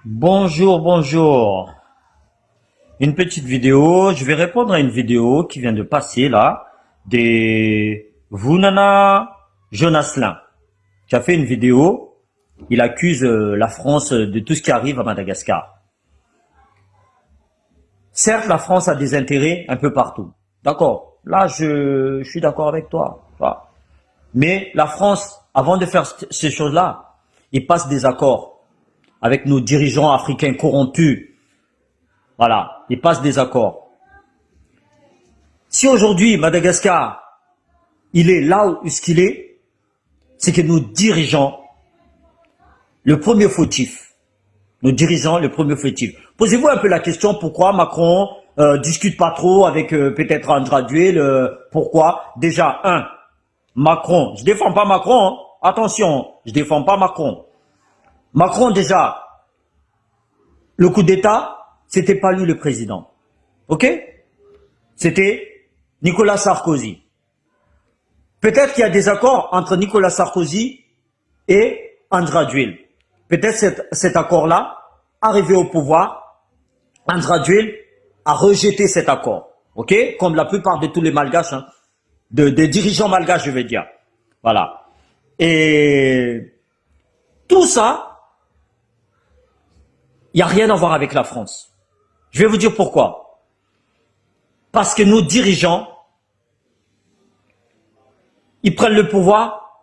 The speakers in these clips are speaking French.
Bonjour, bonjour. Une petite vidéo. Je vais répondre à une vidéo qui vient de passer là de Vounana Jonaslin, qui a fait une vidéo. Il accuse la France de tout ce qui arrive à Madagascar. Certes, la France a des intérêts un peu partout. D'accord. Là, je suis d'accord avec toi. Mais la France, avant de faire ces choses-là, il passe des accords avec nos dirigeants africains corrompus. Voilà, ils passent des accords. Si aujourd'hui, Madagascar, il est là où ce qu'il est, c'est que nos dirigeants, le premier fautif, nos dirigeants, le premier fautif. Posez-vous un peu la question, pourquoi Macron discute pas trop avec peut-être Andrade, pourquoi? Déjà, Macron, je défends pas Macron, hein. Attention, je défends pas Macron. Macron, déjà, le coup d'État, c'était pas lui le président. Ok? C'était Nicolas Sarkozy. Peut-être qu'il y a des accords entre Nicolas Sarkozy et Andrade. Peut-être cet accord-là, arrivé au pouvoir, Andrade a rejeté cet accord. Ok? Comme la plupart de tous les malgaches, hein, des dirigeants malgaches, je veux dire. Voilà. Et tout ça, il n'y a rien à voir avec la France. Je vais vous dire pourquoi. Parce que nos dirigeants, ils prennent le pouvoir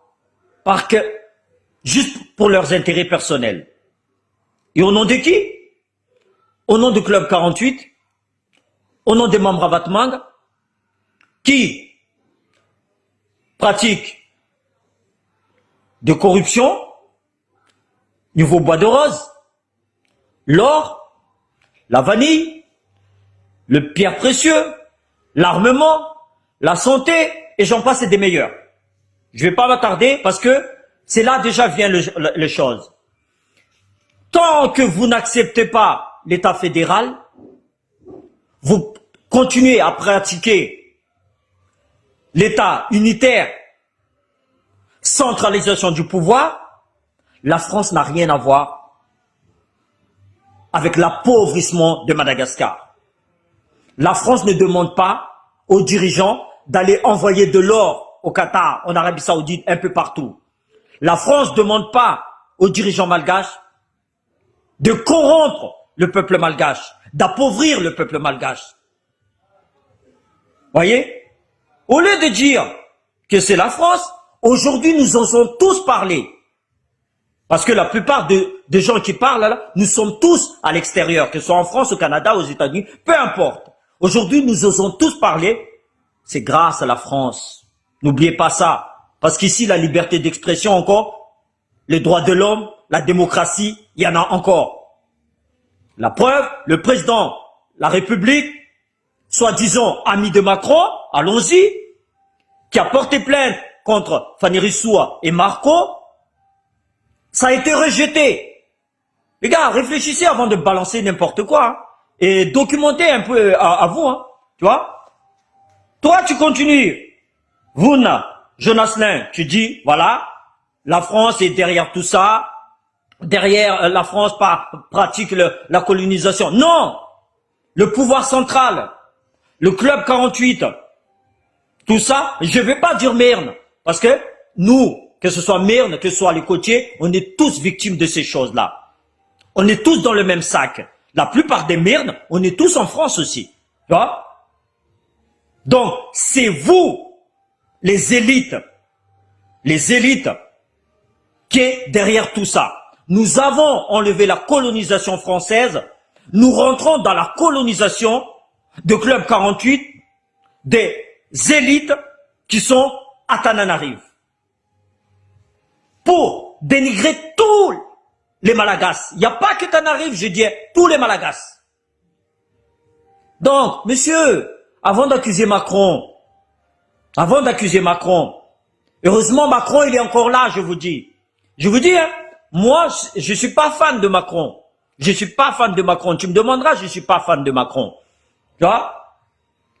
juste pour leurs intérêts personnels. Et au nom de qui? Au nom du Club 48, au nom des membres à Vatmang, qui pratiquent de corruption, niveau bois de rose, l'or, la vanille, le pierre précieux, l'armement, la santé, et j'en passe et des meilleurs. Je ne vais pas m'attarder parce que c'est là déjà vient les choses. Tant que vous n'acceptez pas l'État fédéral, vous continuez à pratiquer l'État unitaire, centralisation du pouvoir, la France n'a rien à voir avec l'appauvrissement de Madagascar. La France ne demande pas aux dirigeants d'aller envoyer de l'or au Qatar, en Arabie Saoudite, un peu partout. La France ne demande pas aux dirigeants malgaches de corrompre le peuple malgache, d'appauvrir le peuple malgache. Voyez? Au lieu de dire que c'est la France, aujourd'hui nous en sommes tous parlé. Parce que la plupart des gens qui parlent là, nous sommes tous à l'extérieur, que ce soit en France, au Canada, aux États-Unis, peu importe. Aujourd'hui, nous osons tous parler, c'est grâce à la France. N'oubliez pas ça. Parce qu'ici, la liberté d'expression encore, les droits de l'homme, la démocratie, il y en a encore. La preuve, le président de la République, soi-disant ami de Macron, allons-y, qui a porté plainte contre Fanny Rizzoua et Marco, ça a été rejeté. Les gars, réfléchissez avant de balancer n'importe quoi. Hein, et documentez un peu à vous. Hein, tu vois? Toi, tu continues. Vouna, Jonaslin, tu dis, voilà, la France est derrière tout ça. Derrière la France pratique la colonisation. Non! Le pouvoir central, le Club 48, tout ça, je ne vais pas dire merde. Parce que nous, que ce soit Merne, que ce soit les côtiers, on est tous victimes de ces choses-là. On est tous dans le même sac. La plupart des merdes, on est tous en France aussi. Tu vois? Donc, c'est vous, les élites, qui est derrière tout ça. Nous avons enlevé la colonisation française. Nous rentrons dans la colonisation de Club 48, des élites qui sont à Tananarive. Pour dénigrer tous les Malagasy. Il n'y a pas que Tananarive, je dis tous les Malagasy. Donc, monsieur, avant d'accuser Macron, heureusement Macron, il est encore là, je vous dis. Je vous dis, hein, moi, je ne suis pas fan de Macron. Je ne suis pas fan de Macron. Tu me demanderas, je ne suis pas fan de Macron. Tu vois?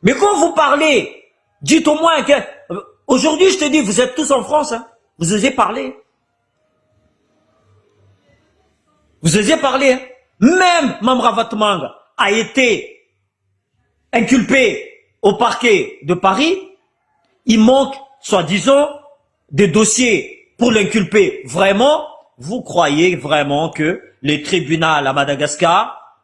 Mais quand vous parlez, dites au moins que... Aujourd'hui, je te dis, vous êtes tous en France, hein, vous osez parler. Vous osez parler, hein. Même Mamravatmang a été inculpé au parquet de Paris. Il manque, soi-disant, des dossiers pour l'inculper. Vraiment, vous croyez vraiment que les tribunaux à Madagascar,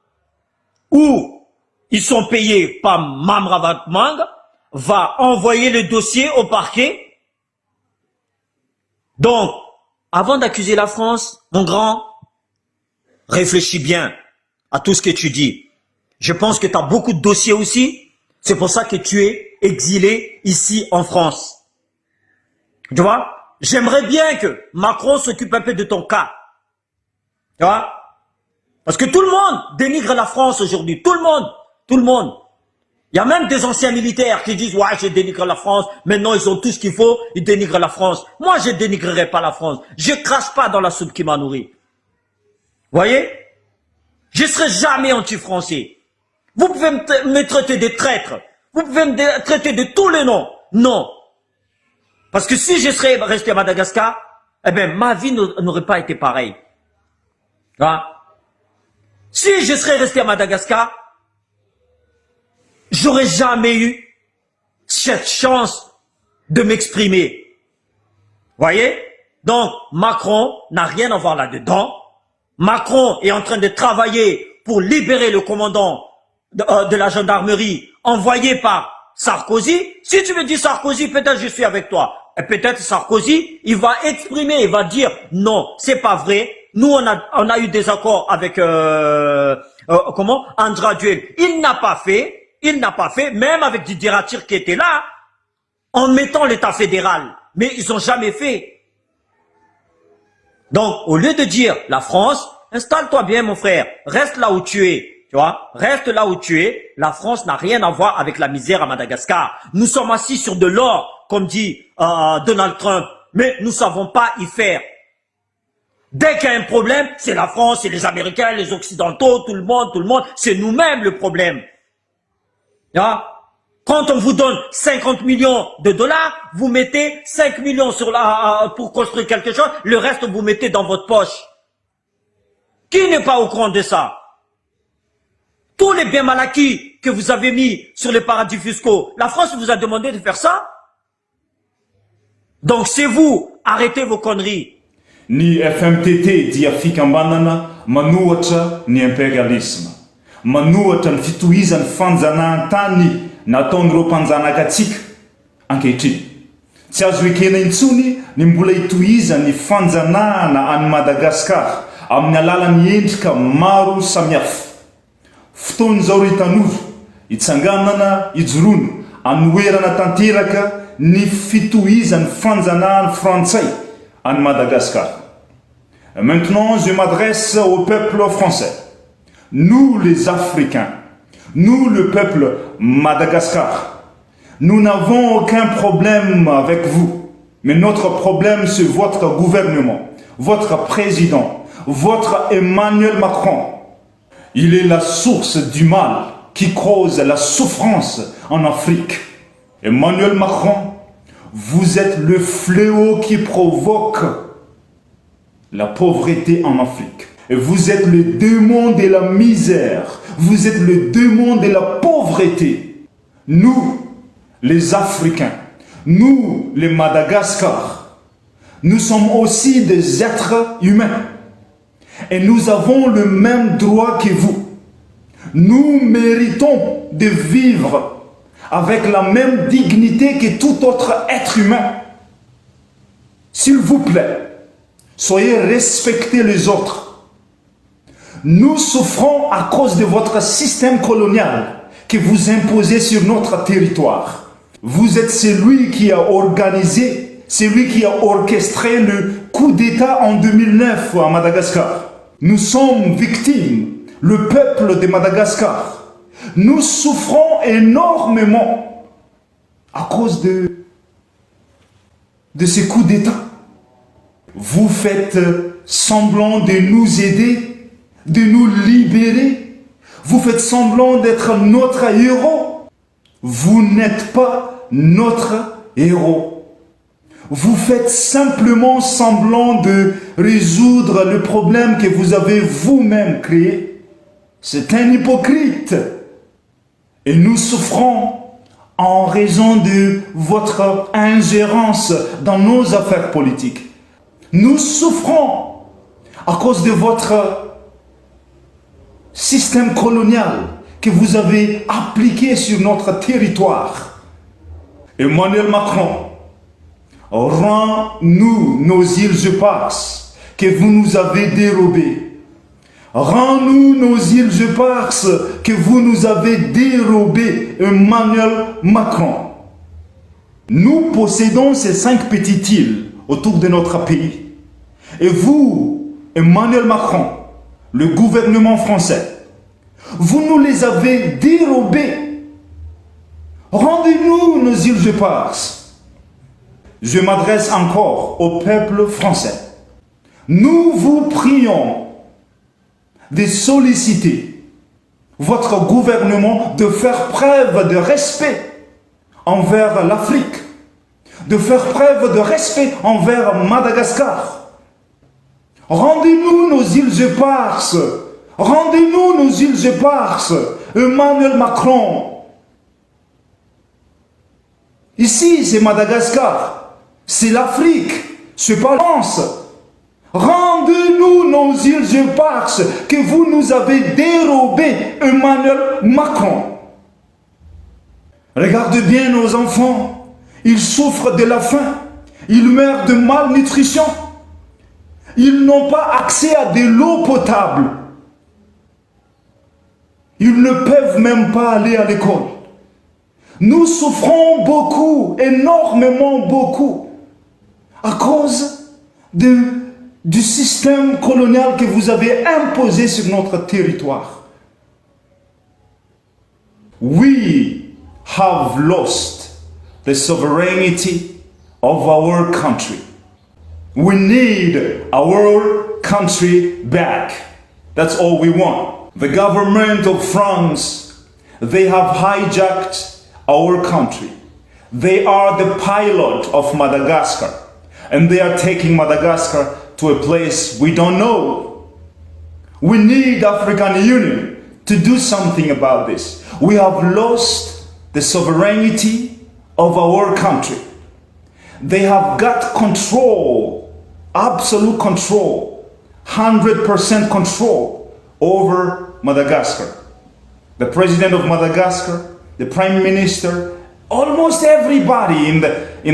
où ils sont payés par Mamravatmang, va envoyer le dossier au parquet? Donc, avant d'accuser la France, mon grand, réfléchis bien à tout ce que tu dis. Je pense que tu as beaucoup de dossiers aussi. C'est pour ça que tu es exilé ici en France. Tu vois? J'aimerais bien que Macron s'occupe un peu de ton cas. Tu vois? Parce que tout le monde dénigre la France aujourd'hui. Tout le monde. Tout le monde. Il y a même des anciens militaires qui disent « Ouais, je dénigre la France. Maintenant, ils ont tout ce qu'il faut. Ils dénigrent la France. » Moi, je ne dénigrerai pas la France. Je ne crache pas dans la soupe qui m'a nourri. Voyez? Je ne serai jamais anti-français. Vous pouvez me traiter de traître. Vous pouvez me traiter de tous les noms. Non. Parce que si je serais resté à Madagascar, eh bien, ma vie n'aurait pas été pareille. Hein? Si je serais resté à Madagascar, j'aurais jamais eu cette chance de m'exprimer. Voyez? Donc, Macron n'a rien à voir là-dedans. Macron est en train de travailler pour libérer le commandant de la gendarmerie envoyé par Sarkozy. Si tu me dis Sarkozy, peut-être je suis avec toi. Et peut-être Sarkozy, il va exprimer, il va dire non, c'est pas vrai. Nous, on a eu des accords avec Andra Duel. Il n'a pas fait, même avec Didier Ratir qui était là, en mettant l'État fédéral. Mais ils n'ont jamais fait. Donc, au lieu de dire la France, installe-toi bien, mon frère, reste là où tu es. Tu vois, reste là où tu es. La France n'a rien à voir avec la misère à Madagascar. Nous sommes assis sur de l'or, comme dit Donald Trump, mais nous ne savons pas y faire. Dès qu'il y a un problème, c'est la France, c'est les Américains, les Occidentaux, tout le monde, c'est nous-mêmes le problème. Tu vois? Quand on vous donne 50 millions de dollars, vous mettez 5 millions pour construire quelque chose, le reste vous mettez dans votre poche. Qui n'est pas au courant de ça? Tous les biens mal acquis que vous avez mis sur les paradis fiscaux, la France vous a demandé de faire ça? Donc c'est vous, arrêtez vos conneries. Ni FMTT dia fikambanana manohatra ny imperialisme, manohatra ny fitohizan'ny fanjanahantany nataon'ireo mpanjanaka atsika ankehitriny. Tsy azo ekena intsony ny mbola hitohiza ny fanjanahana any Madagasikara amin'ny alalan'ny endrika maro samihafa. Fotoan'izao ry tanora hitsanganana hijoroana anoherana tanteraka ny fitohizan'ny fanjanahany frantsay en Madagascar. Maintenant, je m'adresse au peuple français. Nous, les Africains, nous, le peuple Madagascar, nous n'avons aucun problème avec vous. Mais notre problème, c'est votre gouvernement, votre président, votre Emmanuel Macron. Il est la source du mal qui cause la souffrance en Afrique. Emmanuel Macron, vous êtes le fléau qui provoque la pauvreté en Afrique. Et vous êtes le démon de la misère. Vous êtes le démon de la pauvreté. Nous, les Africains, nous, les Madagascar, nous sommes aussi des êtres humains. Et nous avons le même droit que vous. Nous méritons de vivre avec la même dignité que tout autre être humain. S'il vous plaît, soyez respectés les autres. Nous souffrons à cause de votre système colonial que vous imposez sur notre territoire. Vous êtes celui qui a organisé, celui qui a orchestré le coup d'État en 2009 à Madagascar. Nous sommes victimes, le peuple de Madagascar. Nous souffrons énormément à cause de ces coups d'État. Vous faites semblant de nous aider, de nous libérer. Vous faites semblant d'être notre héros. Vous n'êtes pas notre héros. Vous faites simplement semblant de résoudre le problème que vous avez vous-même créé. C'est un hypocrite. Et nous souffrons en raison de votre ingérence dans nos affaires politiques. Nous souffrons à cause de votre système colonial que vous avez appliqué sur notre territoire. Emmanuel Macron, rends-nous nos îles éparses que vous nous avez dérobées. Rends-nous nos îles éparses que vous nous avez dérobées, Emmanuel Macron. Nous possédons ces 5 petites îles autour de notre pays. Et vous, Emmanuel Macron, le gouvernement français, vous nous les avez dérobées. Rendez-nous nos îles éparses. Je m'adresse encore au peuple français. Nous vous prions de solliciter votre gouvernement de faire preuve de respect envers l'Afrique, de faire preuve de respect envers Madagascar. Rendez-nous nos îles éparses, rendez-nous nos îles éparses, Emmanuel Macron. Ici, c'est Madagascar, c'est l'Afrique, c'est pas la France. Rendez-nous nos îles éparses que vous nous avez dérobées, Emmanuel Macron. Regardez bien nos enfants, ils souffrent de la faim, ils meurent de malnutrition, ils n'ont pas accès à de l'eau potable, ils ne peuvent même pas aller à l'école. Nous souffrons beaucoup, énormément beaucoup, à cause du système colonial que vous avez imposé sur notre territoire. We have lost the sovereignty of our country. We need our country back. That's all we want. The government of France, they have hijacked our country. They are the pilot of Madagascar, and they are taking Madagascar to a place we don't know. We need African Union to do something about this. We have lost the sovereignty of our country. They have got control, absolute control, 100% control over Madagascar. The president of Madagascar, the prime minister, almost everybody in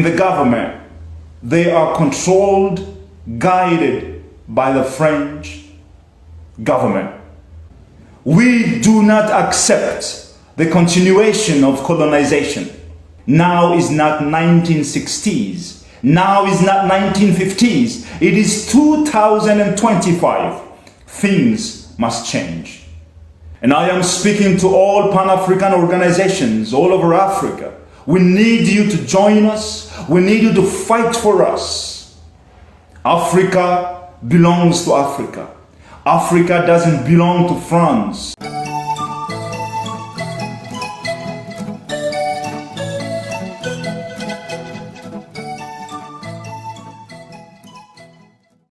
the government, they are controlled, guided by the French government. We do not accept the continuation of colonization. Now is not 1960s. Now is not 1950s. It is 2025. Things must change. And I am speaking to all Pan-African organizations all over Africa. We need you to join us. We need you to fight for us. Africa belongs to Africa. Africa doesn't belong to France.